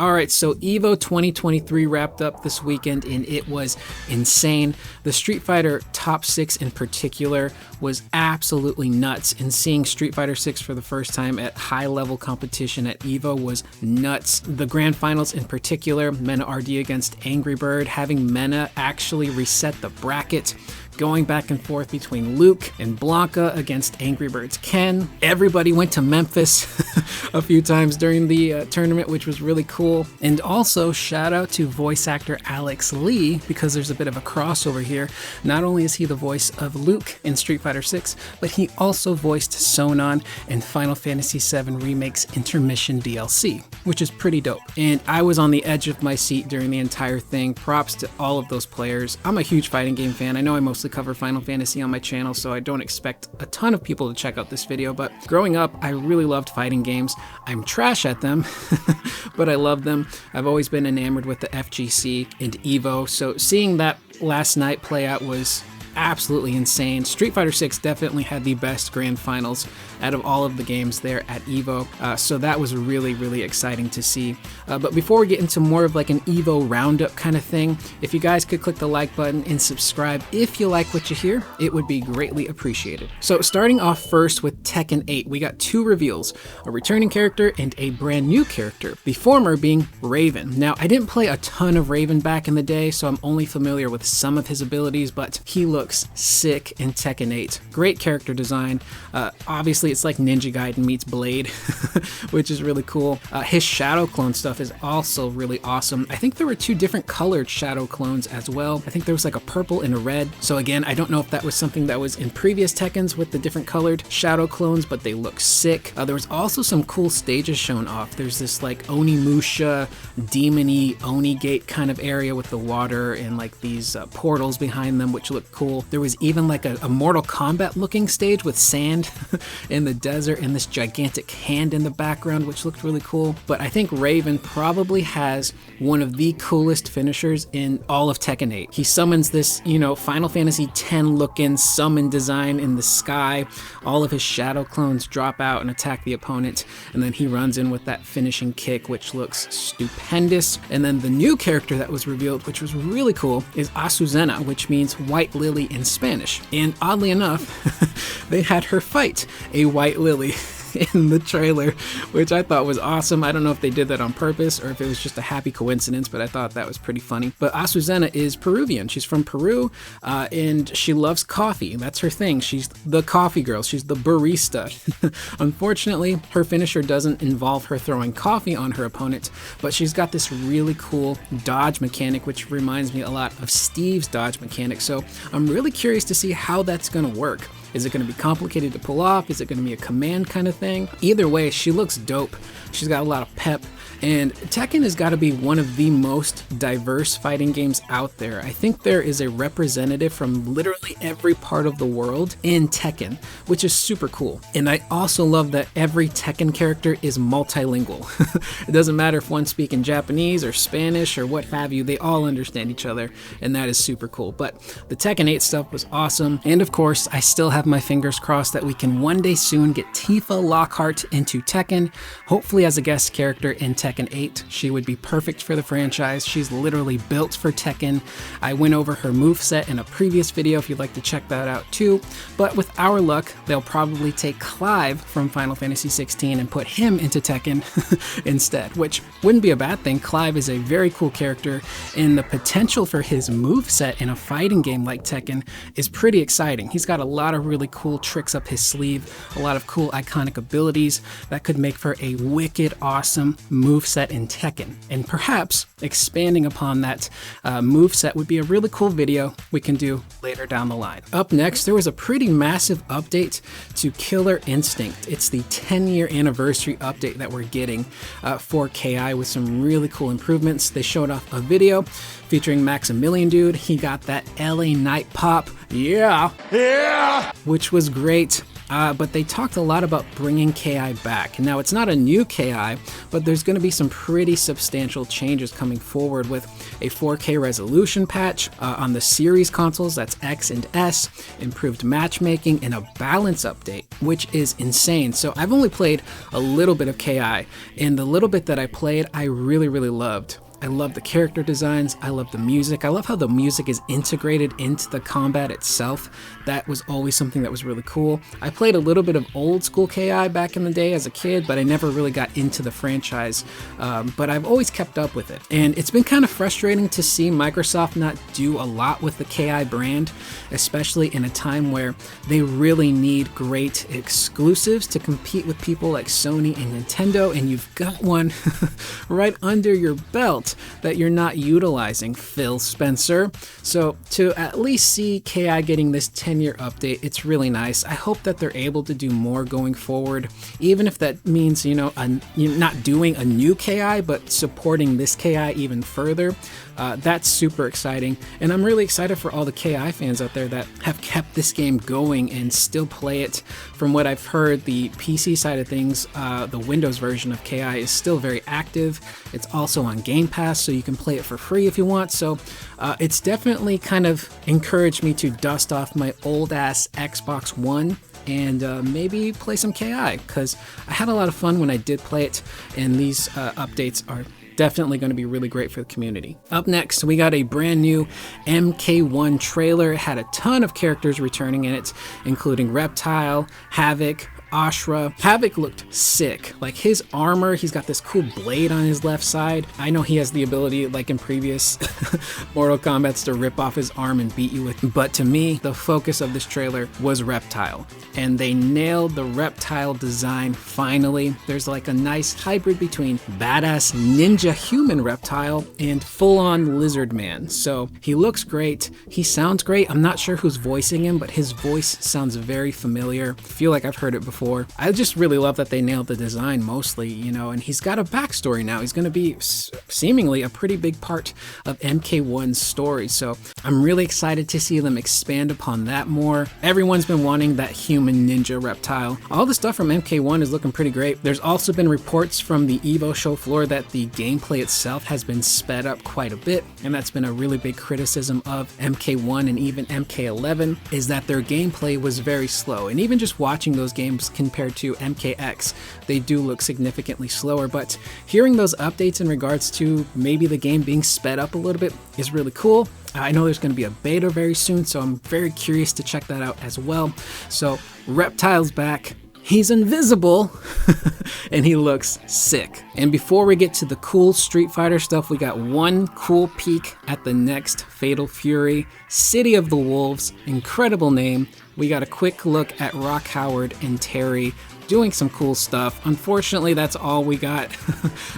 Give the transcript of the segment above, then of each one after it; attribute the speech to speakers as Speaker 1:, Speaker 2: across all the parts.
Speaker 1: Alright, so EVO 2023 wrapped up this weekend and it was insane. The Street Fighter top 6 in particular was absolutely nuts, and seeing Street Fighter 6 for the first time at high level competition at EVO was nuts. The grand finals in particular, Mena RD against Angry Bird, having Mena actually reset the bracket, going back and forth between Luke and Blanca against Angry Bird's Ken. Everybody went to Memphis a few times during the tournament, which was really cool. And also shout out to voice actor Alex Lee, because there's a bit of a crossover here. Not only is he the voice of Luke in Street Fighter 6, but he also voiced Sonon in Final Fantasy VII Remake's Intermission DLC, which is pretty dope. And I was on the edge of my seat during the entire thing. Props to all of those players. I'm a huge fighting game fan. I know I mostly cover Final Fantasy on my channel, so I don't expect a ton of people to check out this video, but growing up, I really loved fighting games. I'm trash at them, but I love them. I've always been enamored with the FGC and EVO, so seeing that last night play out was absolutely insane. Street Fighter 6 definitely had the best grand finals out of all of the games there at EVO, so that was really exciting to see. But before we get into more of like an EVO roundup kind of thing, if you guys could click the like button and subscribe if you like what you hear, it would be greatly appreciated. So starting off first with Tekken 8, we got two reveals, a returning character and a brand new character, the former being Raven. Now, I didn't play a ton of Raven back in the day, so I'm only familiar with some of his abilities, but he looks sick in Tekken 8. Great character design. Obviously, it's like Ninja Gaiden meets Blade, which is really cool. His shadow clone stuff is also really awesome. I think there were two different colored shadow clones as well. I think there was like a purple and a red. So again, I don't know if that was something that was in previous Tekkens with the different colored shadow clones, but they look sick. There was also some cool stages shown off. There's this like Onimusha, demon-y Oni gate kind of area with the water and like these portals behind them, which look cool. There was even like a Mortal Kombat looking stage with sand in the desert and this gigantic hand in the background, which looked really cool. But I think Raven probably has one of the coolest finishers in all of Tekken 8. He summons this, Final Fantasy X looking summon design in the sky. All of his shadow clones drop out and attack the opponent, and then he runs in with that finishing kick, which looks stupendous. And then the new character that was revealed, which was really cool, is Azucena, which means white lily in Spanish. And oddly enough, they had her fight a white lily in the trailer, which I thought was awesome. I don't know if they did that on purpose or if it was just a happy coincidence, but I thought that was pretty funny. But Azucena is Peruvian. She's from Peru, and she loves coffee. That's her thing. She's the coffee girl. She's the barista. Unfortunately, her finisher doesn't involve her throwing coffee on her opponent, but she's got this really cool dodge mechanic, which reminds me a lot of Steve's dodge mechanic. So I'm really curious to see how that's going to work. Is it going to be complicated to pull off? Is it going to be a command kind of thing? Either way, she looks dope. She's got a lot of pep. And Tekken has got to be one of the most diverse fighting games out there. I think there is a representative from literally every part of the world in Tekken, which is super cool. And I also love that every Tekken character is multilingual. It doesn't matter if one's speaking Japanese or Spanish or what have you, they all understand each other, and that is super cool. But the Tekken 8 stuff was awesome. And of course, I still have my fingers crossed that we can one day soon get Tifa Lockhart into Tekken, hopefully as a guest character in Tekken 8. She would be perfect for the franchise. She's literally built for Tekken. I went over her moveset in a previous video if you'd like to check that out too. But with our luck, they'll probably take Clive from Final Fantasy 16 and put him into Tekken instead, which wouldn't be a bad thing. Clive is a very cool character, and the potential for his moveset in a fighting game like Tekken is pretty exciting. He's got a lot of really cool tricks up his sleeve, a lot of cool iconic abilities that could make for a wicked awesome moveset in Tekken. And perhaps expanding upon that moveset would be a really cool video we can do later down the line. Up next, there was a pretty massive update to Killer Instinct. It's the 10-year anniversary update that we're getting for KI with some really cool improvements. They showed off a video featuring Maximilian Dude. He got that LA Night pop, yeah, which was great. but they talked a lot about bringing KI back. Now, it's not a new KI, but there's going to be some pretty substantial changes coming forward with a 4K resolution patch on the series consoles, that's X and S, improved matchmaking, and a balance update, which is insane. So I've only played a little bit of KI, and the little bit that I played, I really loved. I love the character designs, I love the music, I love how the music is integrated into the combat itself. That was always something that was really cool. I played a little bit of old school KI back in the day as a kid, but I never really got into the franchise, but I've always kept up with it. And it's been kind of frustrating to see Microsoft not do a lot with the KI brand, especially in a time where they really need great exclusives to compete with people like Sony and Nintendo, and you've got one right under your belt that you're not utilizing, Phil Spencer. So to at least see KI getting this 10-year update, it's really nice. I hope that they're able to do more going forward, even if that means, not doing a new KI, but supporting this KI even further. That's super exciting, and I'm really excited for all the KI fans out there that have kept this game going and still play it. From what I've heard, the PC side of things, the Windows version of KI is still very active. It's also on Game Pass, so you can play it for free if you want. So it's definitely kind of encouraged me to dust off my old ass Xbox One and maybe play some KI, because I had a lot of fun when I did play it, and these updates are definitely going to be really great for the community. Up next, we got a brand new MK1 trailer. It had a ton of characters returning in it, including Reptile, Havoc, Ashra. Havoc looked sick. Like his armor, he's got this cool blade on his left side. I know he has the ability, like in previous Mortal Kombats, to rip off his arm and beat you with. But to me, the focus of this trailer was Reptile. And they nailed the Reptile design finally. There's like a nice hybrid between badass ninja human Reptile and full-on lizard man. So he looks great. He sounds great. I'm not sure who's voicing him, but his voice sounds very familiar. I feel like I've heard it before. I just really love that they nailed the design mostly, and he's got a backstory now. He's going to be seemingly a pretty big part of MK1's story. So I'm really excited to see them expand upon that more. Everyone's been wanting that human ninja Reptile. All the stuff from MK1 is looking pretty great. There's also been reports from the EVO show floor that the gameplay itself has been sped up quite a bit, and that's been a really big criticism of MK1 and even MK11, is that their gameplay was very slow. And even just watching those games compared to MKX, they do look significantly slower, but hearing those updates in regards to maybe the game being sped up a little bit is really cool. I know there's going to be a beta very soon, so I'm very curious to check that out as well. So Reptile's back. He's invisible and he looks sick. And before we get to the cool Street Fighter stuff, we got one cool peek at the next Fatal Fury, City of the Wolves. Incredible name. We got a quick look at Rock Howard and Terry doing some cool stuff. Unfortunately, that's all we got.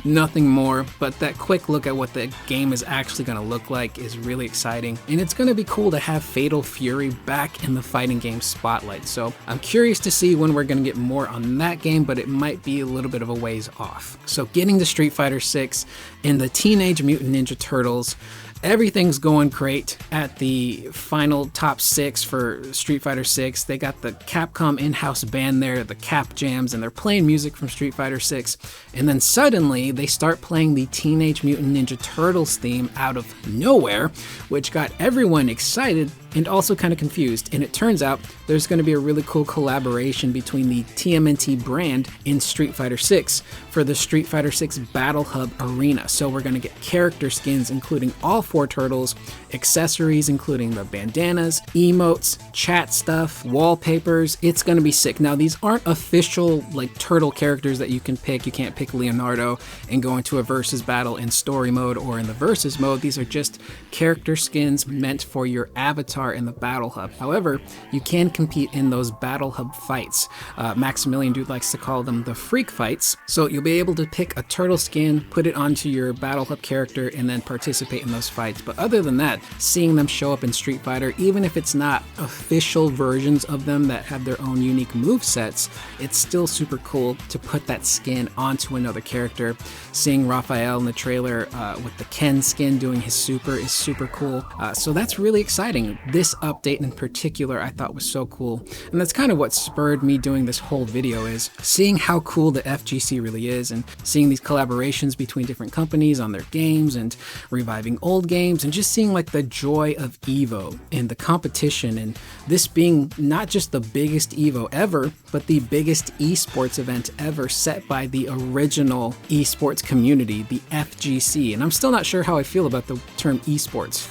Speaker 1: Nothing more, but that quick look at what the game is actually going to look like is really exciting. And it's going to be cool to have Fatal Fury back in the fighting game spotlight. So I'm curious to see when we're going to get more on that game, but it might be a little bit of a ways off. So getting to Street Fighter 6 and the Teenage Mutant Ninja Turtles, everything's going great at the final top 6 for Street Fighter 6. They got the Capcom in-house band there, the Cap Jams, and they're playing music from Street Fighter 6. And then suddenly they start playing the Teenage Mutant Ninja Turtles theme out of nowhere, which got everyone excited and also kind of confused. And it turns out there's going to be a really cool collaboration between the TMNT brand and Street Fighter 6 for the Street Fighter 6 Battle Hub Arena. So we're going to get character skins including all 4 turtles, accessories including the bandanas, emotes, chat stuff, wallpapers. It's going to be sick. Now these aren't official like turtle characters that you can pick. You can't pick Leonardo and go into a versus battle in story mode or in the versus mode. These are just character skins meant for your avatar in the Battle Hub. However, you can compete in those Battle Hub fights. Maximilian Dude likes to call them the freak fights. So you'll be able to pick a turtle skin, put it onto your Battle Hub character, and then participate in those fights. But other than that, seeing them show up in Street Fighter, even if it's not official versions of them that have their own unique move sets, it's still super cool to put that skin onto another character. Seeing Raphael in the trailer with the Ken skin doing his super is super cool. So that's really exciting. This update in particular I thought was so cool. And that's kind of what spurred me doing this whole video, is seeing how cool the FGC really is, and seeing these collaborations between different companies on their games and reviving old games, and just seeing like the joy of EVO and the competition, and this being not just the biggest EVO ever, but the biggest esports event ever set by the original esports community, the FGC. And I'm still not sure how I feel about the term esports.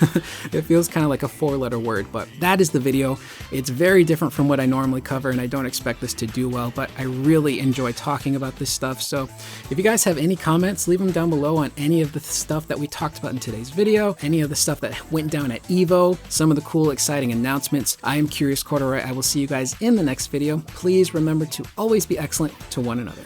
Speaker 1: It feels kind of like a four-letter word, but that is the video. It's very different from what I normally cover, and I don't expect this to do well, but I really enjoy talking about this stuff. So if you guys have any comments, leave them down below on any of the stuff that we talked about in today's video, any of the stuff that went down at EVO, some of the cool, exciting announcements. I am Curious Corduroy. I will see you guys in the next video. Please remember to always be excellent to one another.